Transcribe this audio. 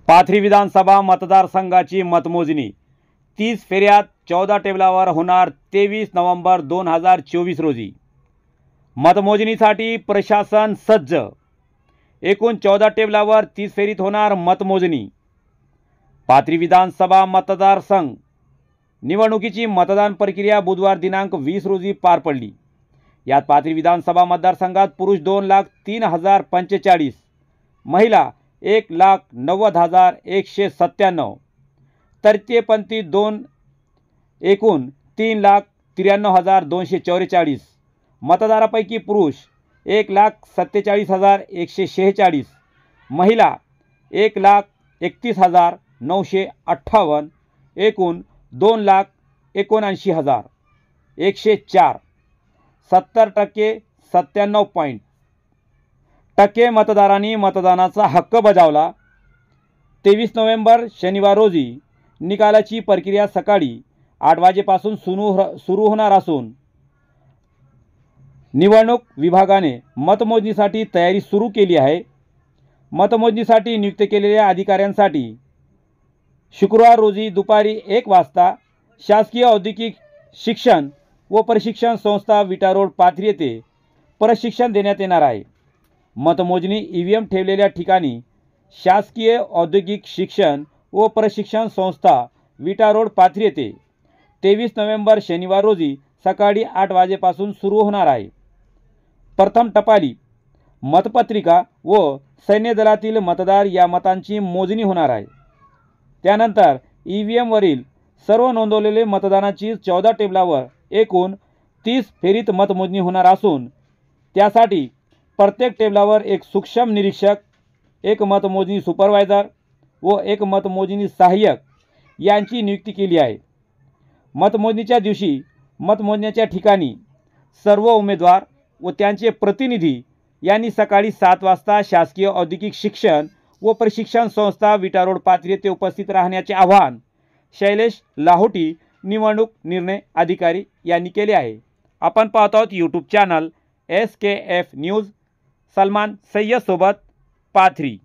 पाथरी विधानसभा मतदारसंघाची मतमोजणी 30 फेऱ्यात 14 टेबलावर होणार 23 नोव्हेंबर 2024 रोजी। मतमोजणीसाठी प्रशासन सज्ज। एकूण 14 टेबलावर 30 फेरीत होणार मतमोजणी। पाथरी विधानसभा मतदारसंघ निवडणुकीची मतदान प्रक्रिया बुधवार दिनांक 20 रोजी पार पडली। यात पाथरी विधानसभा मतदारसंघात पुरुष 2,03,045, महिला 1,90,197, तृतीयपंथी 2, एकूण 3,93,244। मतदारापैकी पुरुष 1,47,146, महिला 1,31,958, एकूण 2,79,104। 70% 97% मतदारांनी मतदानाचा हक्क बजावला। 23 नोव्हेंबर शनिवार रोजी निकालाची प्रक्रिया सकाळी 8 वाजेपासून सुरू होणार असून निवडणूक विभागाने मतमोजणीसाठी तयारी सुरू केली आहे। मतमोजणीसाठी नियुक्त केलेल्या अधिकाऱ्यांसाठी शुक्रवार रोजी दुपारी 1 वाजता शासकीय औद्योगिक शिक्षण व प्रशिक्षण संस्था विटा रोड पाथरी येथे प्रशिक्षण देण्यात येणार आहे। मतमोजणी ईव्हीएम ठेवलेल्या ठिकाणी शासकीय औद्योगिक शिक्षण व प्रशिक्षण संस्था विटा रोड पाथरी येथे 23 नोव्हेंबर शनिवार रोजी सकाळी 8 वाजेपासून सुरू होणार आहे। प्रथम टपाली मतपत्रिका व सैन्य दलातील मतदार या मतांची मोजणी होणार आहे। त्यानंतर ईव्हीएमवरील सर्व नोंदवलेले मतदानाची 14 टेबलावर एकूण 30 फेरीत मतमोजणी होणार असून त्यासाठी प्रत्येक टेबलावर एक सूक्ष्म निरीक्षक, एक मतमोजणी सुपरवायझर व एक मतमोजणी सहाय्यक यांची नियुक्ती केली आहे। मतमोजणीच्या दिवशी मतमोजण्याच्या ठिकाणी सर्व उमेदवार व त्यांचे प्रतिनिधी यांनी सकाळी 7 वाजता शासकीय औद्योगिक शिक्षण व प्रशिक्षण संस्था विटा रोड पाथरी येथे उपस्थित राहण्याचे आवाहन शैलेश लाहोटी निवडणूक निर्णय अधिकारी यांनी केले आहे। आपण पाहत आहोत YouTube channel SKF news. Salman Sayyed सोबत पाथरी।